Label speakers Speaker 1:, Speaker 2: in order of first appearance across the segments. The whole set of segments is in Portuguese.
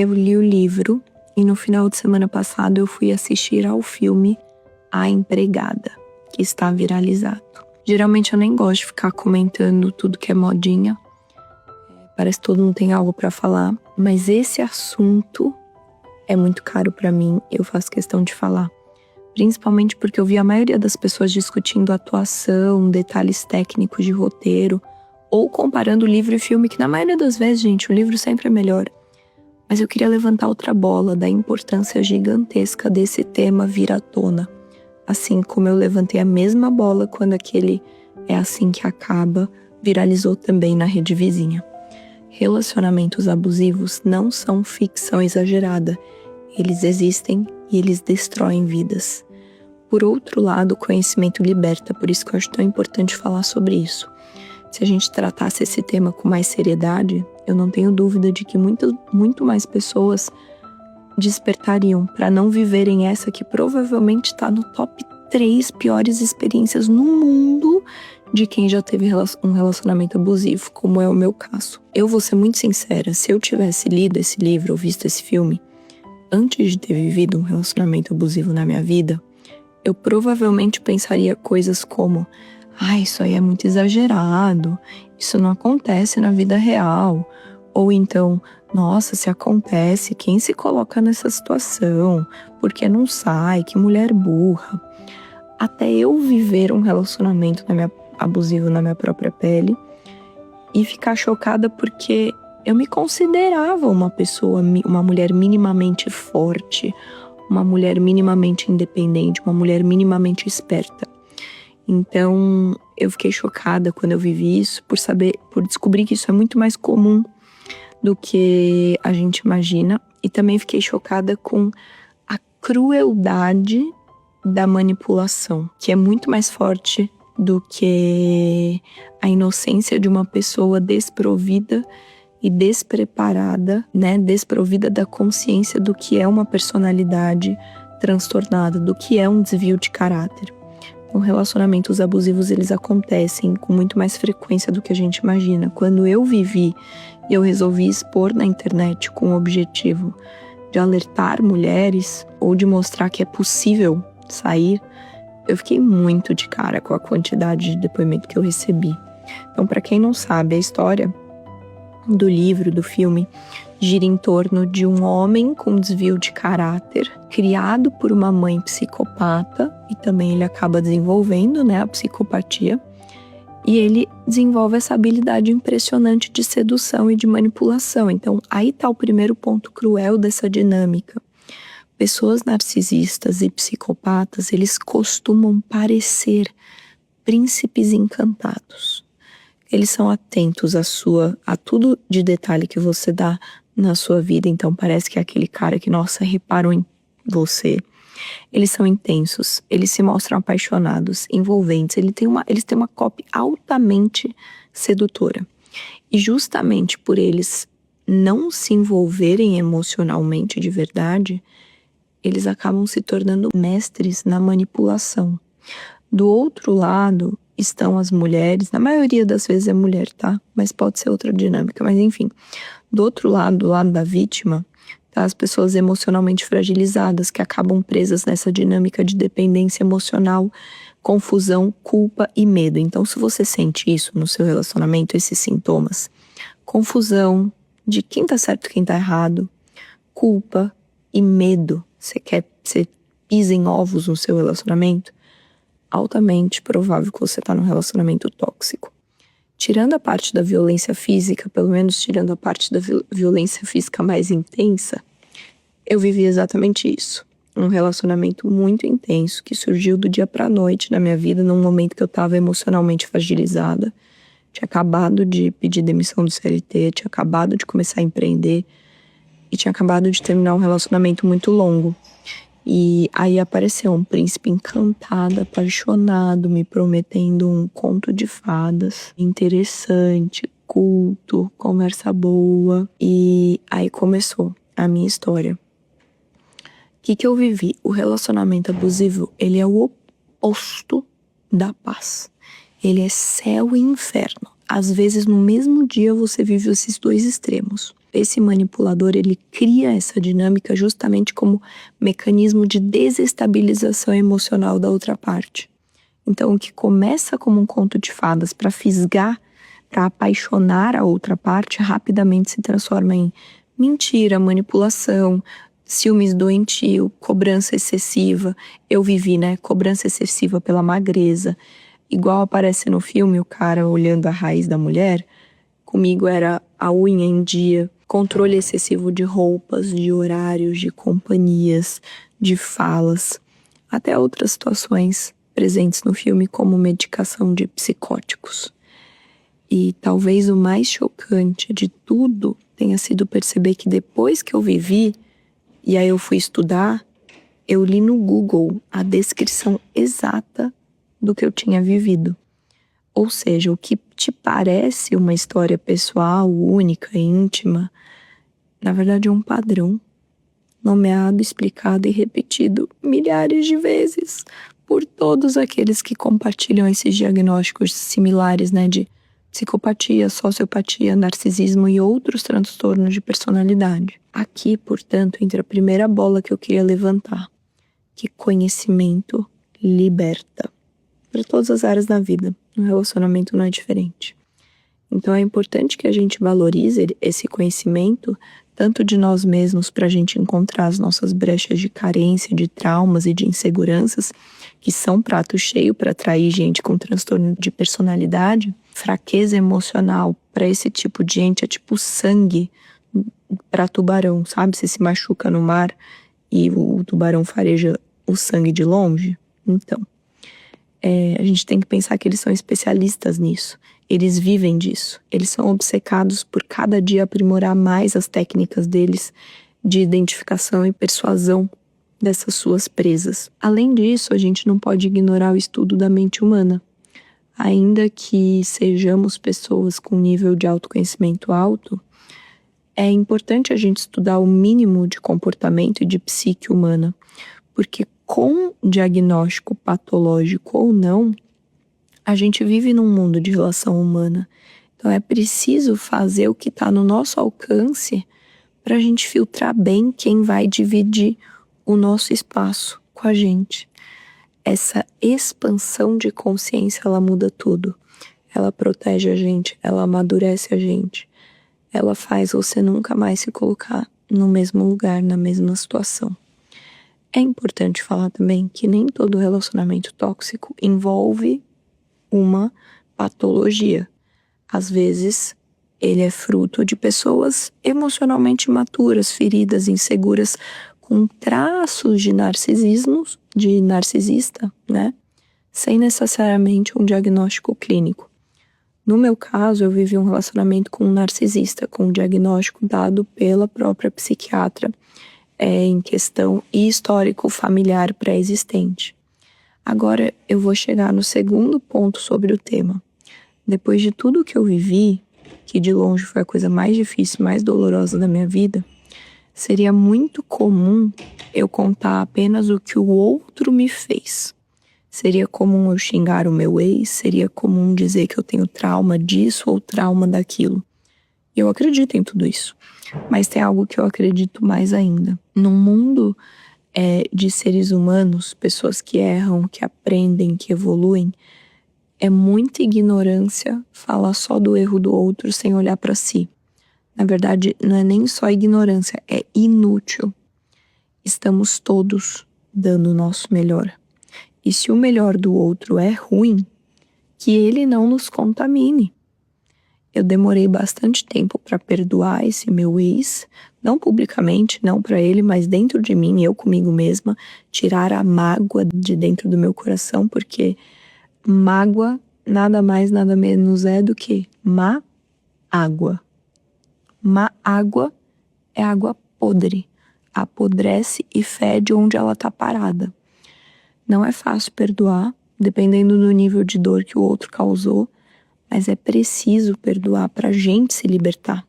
Speaker 1: Eu li o livro e no final de semana passado eu fui assistir ao filme A Empregada, que está viralizado. Geralmente eu nem gosto de ficar comentando tudo que é modinha. Parece que todo mundo tem algo pra falar. Mas esse assunto é muito caro pra mim, eu faço questão de falar. Principalmente porque eu vi a maioria das pessoas discutindo atuação, detalhes técnicos de roteiro, ou comparando livro e filme, que na maioria das vezes, gente, o livro sempre é melhor. Mas eu queria levantar outra bola da importância gigantesca desse tema vir à tona. Assim como eu levantei a mesma bola quando aquele É Assim Que Acaba viralizou também na rede vizinha. Relacionamentos abusivos não são ficção exagerada. Eles existem e eles destroem vidas. Por outro lado, o conhecimento liberta, por isso que eu acho tão importante falar sobre isso. Se a gente tratasse esse tema com mais seriedade, eu não tenho dúvida de que muito mais pessoas despertariam para não viverem essa que provavelmente está no top 3 piores experiências no mundo de quem já teve um relacionamento abusivo, como é o meu caso. Eu vou ser muito sincera, se eu tivesse lido esse livro ou visto esse filme, antes de ter vivido um relacionamento abusivo na minha vida, eu provavelmente pensaria coisas como: isso aí é muito exagerado, isso não acontece na vida real. Ou então, nossa, se acontece, quem se coloca nessa situação? Por que não sai? Que mulher burra. Até eu viver um relacionamento abusivo na minha própria pele e ficar chocada porque eu me considerava uma mulher minimamente forte, uma mulher minimamente independente, uma mulher minimamente esperta. Então, eu fiquei chocada quando eu vivi isso, por descobrir que isso é muito mais comum do que a gente imagina. E também fiquei chocada com a crueldade da manipulação, que é muito mais forte do que a inocência de uma pessoa desprovida e despreparada, desprovida da consciência do que é uma personalidade transtornada, do que é um desvio de caráter. Então, relacionamentos abusivos, eles acontecem com muito mais frequência do que a gente imagina. Quando eu vivi e eu resolvi expor na internet com o objetivo de alertar mulheres ou de mostrar que é possível sair, eu fiquei muito de cara com a quantidade de depoimento que eu recebi. Então, para quem não sabe, a história do livro, do filme, gira em torno de um homem com desvio de caráter, criado por uma mãe psicopata, e também ele acaba desenvolvendo, a psicopatia, e ele desenvolve essa habilidade impressionante de sedução e de manipulação. Então, aí está o primeiro ponto cruel dessa dinâmica. Pessoas narcisistas e psicopatas, eles costumam parecer príncipes encantados. Eles são atentos a tudo de detalhe que você dá na sua vida. Então parece que é aquele cara que, nossa, reparou em você. Eles são intensos, eles se mostram apaixonados, envolventes. Eles têm uma copy altamente sedutora. E justamente por eles não se envolverem emocionalmente de verdade, eles acabam se tornando mestres na manipulação. Do outro lado estão as mulheres, na maioria das vezes é mulher, tá? Mas pode ser outra dinâmica, mas enfim. Do outro lado, do lado da vítima, tá? As pessoas emocionalmente fragilizadas que acabam presas nessa dinâmica de dependência emocional, confusão, culpa e medo. Então, se você sente isso no seu relacionamento, esses sintomas, confusão de quem tá certo e quem tá errado, culpa e medo, você pisa em ovos no seu relacionamento, altamente provável que você tá num relacionamento tóxico. Tirando a parte da violência física, pelo menos tirando a parte da violência física mais intensa, eu vivi exatamente isso. Um relacionamento muito intenso que surgiu do dia pra noite na minha vida, num momento que eu tava emocionalmente fragilizada. Tinha acabado de pedir demissão do CLT, tinha acabado de começar a empreender e tinha acabado de terminar um relacionamento muito longo. E aí apareceu um príncipe encantado, apaixonado, me prometendo um conto de fadas interessante, culto, conversa boa. E aí começou a minha história. O que eu vivi? O relacionamento abusivo, ele é o oposto da paz. Ele é céu e inferno. Às vezes, no mesmo dia, você vive esses dois extremos. Esse manipulador, ele cria essa dinâmica justamente como mecanismo de desestabilização emocional da outra parte. Então, o que começa como um conto de fadas para fisgar, para apaixonar a outra parte, rapidamente se transforma em mentira, manipulação, ciúmes doentio, cobrança excessiva. Eu vivi, né? Cobrança excessiva pela magreza. Igual aparece no filme o cara olhando a raiz da mulher, comigo era a unha em dia, controle excessivo de roupas, de horários, de companhias, de falas, até outras situações presentes no filme, como medicação de psicóticos. E talvez o mais chocante de tudo tenha sido perceber que depois que eu vivi, e aí eu fui estudar, eu li no Google a descrição exata do que eu tinha vivido. Ou seja, o que te parece uma história pessoal, única, íntima, na verdade é um padrão, nomeado, explicado e repetido milhares de vezes por todos aqueles que compartilham esses diagnósticos similares, né, de psicopatia, sociopatia, narcisismo e outros transtornos de personalidade. Aqui, portanto, entra a primeira bola que eu queria levantar, que conhecimento liberta. Para todas as áreas da vida, no relacionamento não é diferente. Então é importante que a gente valorize esse conhecimento, tanto de nós mesmos, para a gente encontrar as nossas brechas de carência, de traumas e de inseguranças, que são prato cheio para atrair gente com transtorno de personalidade. Fraqueza emocional para esse tipo de gente é tipo sangue para tubarão, sabe? Você se machuca no mar e o tubarão fareja o sangue de longe. Então, a gente tem que pensar que eles são especialistas nisso. Eles vivem disso. Eles são obcecados por cada dia aprimorar mais as técnicas deles de identificação e persuasão dessas suas presas. Além disso, a gente não pode ignorar o estudo da mente humana. Ainda que sejamos pessoas com nível de autoconhecimento alto, é importante a gente estudar o mínimo de comportamento e de psique humana, porque com diagnóstico patológico ou não, a gente vive num mundo de relação humana. Então é preciso fazer o que está no nosso alcance para a gente filtrar bem quem vai dividir o nosso espaço com a gente. Essa expansão de consciência, ela muda tudo. Ela protege a gente, ela amadurece a gente. Ela faz você nunca mais se colocar no mesmo lugar, na mesma situação. É importante falar também que nem todo relacionamento tóxico envolve uma patologia. Às vezes, ele é fruto de pessoas emocionalmente imaturas, feridas, inseguras, com traços de narcisismo, de narcisista, né? Sem necessariamente um diagnóstico clínico. No meu caso, eu vivi um relacionamento com um narcisista, com um diagnóstico dado pela própria psiquiatra em questão e histórico familiar pré-existente. Agora eu vou chegar no segundo ponto sobre o tema. Depois de tudo que eu vivi, que de longe foi a coisa mais difícil, mais dolorosa da minha vida, seria muito comum eu contar apenas o que o outro me fez. Seria comum eu xingar o meu ex, seria comum dizer que eu tenho trauma disso ou trauma daquilo. Eu acredito em tudo isso. Mas tem algo que eu acredito mais ainda. Num mundo de seres humanos, pessoas que erram, que aprendem, que evoluem, é muita ignorância falar só do erro do outro sem olhar para si. Na verdade, não é nem só ignorância, é inútil. Estamos todos dando o nosso melhor. E se o melhor do outro é ruim, que ele não nos contamine. Eu demorei bastante tempo para perdoar esse meu ex, não publicamente, não para ele, mas dentro de mim, eu comigo mesma, tirar a mágoa de dentro do meu coração, porque mágoa nada mais, nada menos é do que má água. Má água é água podre, apodrece e fede onde ela está parada. Não é fácil perdoar, dependendo do nível de dor que o outro causou, mas é preciso perdoar para a gente se libertar.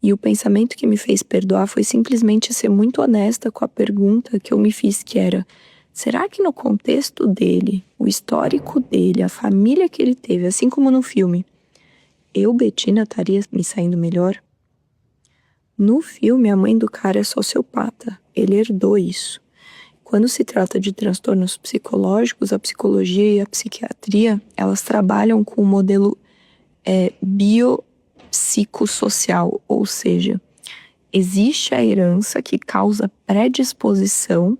Speaker 1: E o pensamento que me fez perdoar foi simplesmente ser muito honesta com a pergunta que eu me fiz, que era: será que no contexto dele, o histórico dele, a família que ele teve, assim como no filme, eu, Betina, estaria me saindo melhor? No filme, a mãe do cara é sociopata. Ele herdou isso. Quando se trata de transtornos psicológicos, a psicologia e a psiquiatria, elas trabalham com o modelo biopsicossocial, ou seja, existe a herança que causa predisposição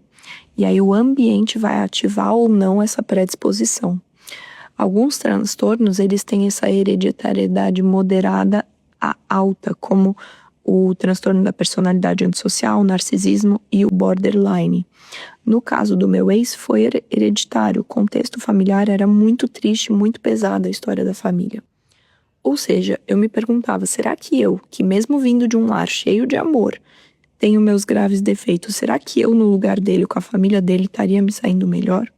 Speaker 1: e aí o ambiente vai ativar ou não essa predisposição. Alguns transtornos, eles têm essa hereditariedade moderada a alta, como o transtorno da personalidade antissocial, o narcisismo e o borderline. No caso do meu ex, foi hereditário. O contexto familiar era muito triste, muito pesada a história da família. Ou seja, eu me perguntava, será que eu, que mesmo vindo de um lar cheio de amor, tenho meus graves defeitos, será que eu, no lugar dele, com a família dele, estaria me saindo melhor?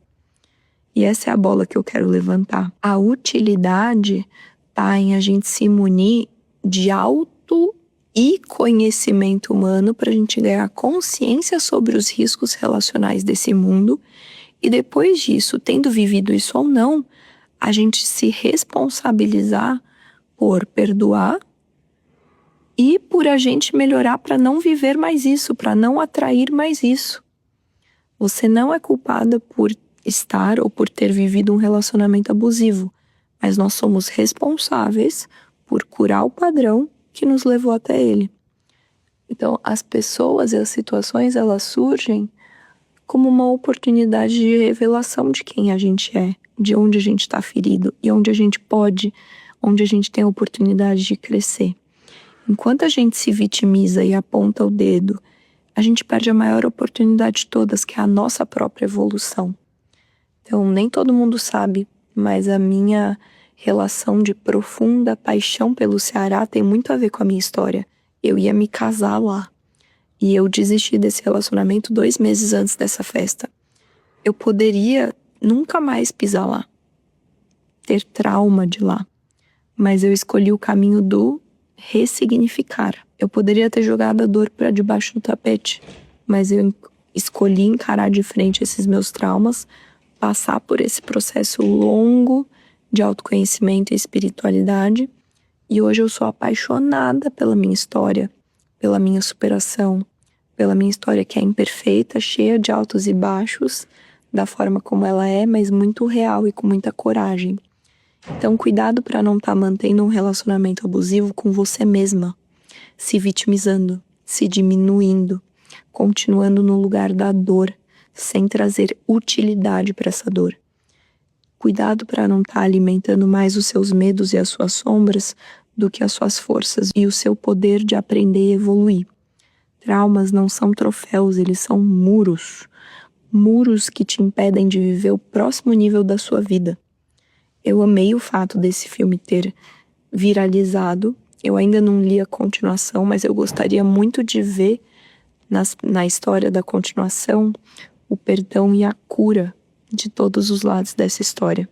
Speaker 1: E essa é a bola que eu quero levantar. A utilidade tá em a gente se munir de auto e conhecimento humano para a gente ganhar consciência sobre os riscos relacionais desse mundo e depois disso, tendo vivido isso ou não, a gente se responsabilizar por perdoar e por a gente melhorar para não viver mais isso, para não atrair mais isso. Você não é culpada por estar ou por ter vivido um relacionamento abusivo, mas nós somos responsáveis por curar o padrão que nos levou até ele. Então, as pessoas e as situações, elas surgem como uma oportunidade de revelação de quem a gente é, de onde a gente está ferido e onde a gente pode, onde a gente tem a oportunidade de crescer. Enquanto a gente se vitimiza e aponta o dedo, a gente perde a maior oportunidade de todas, que é a nossa própria evolução. Então, nem todo mundo sabe, mas a minha relação de profunda paixão pelo Ceará tem muito a ver com a minha história. Eu ia me casar lá. E eu desisti desse relacionamento 2 meses antes dessa festa. Eu poderia nunca mais pisar lá, ter trauma de lá. Mas eu escolhi o caminho do ressignificar. Eu poderia ter jogado a dor para debaixo do tapete, mas eu escolhi encarar de frente esses meus traumas, passar por esse processo longo de autoconhecimento e espiritualidade. E hoje eu sou apaixonada pela minha história, pela minha superação, pela minha história que é imperfeita, cheia de altos e baixos, da forma como ela é, mas muito real e com muita coragem. Então, cuidado para não estar mantendo um relacionamento abusivo com você mesma, se vitimizando, se diminuindo, continuando no lugar da dor, sem trazer utilidade para essa dor. Cuidado para não estar alimentando mais os seus medos e as suas sombras do que as suas forças e o seu poder de aprender e evoluir. Traumas não são troféus, eles são muros. Muros que te impedem de viver o próximo nível da sua vida. Eu amei o fato desse filme ter viralizado. Eu ainda não li a continuação, mas eu gostaria muito de ver na história da continuação o perdão e a cura de todos os lados dessa história.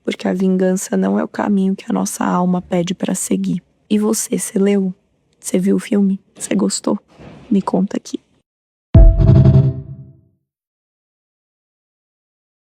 Speaker 1: Porque a vingança não é o caminho que a nossa alma pede para seguir. E você leu? Você viu o filme? Você gostou? Me conta aqui.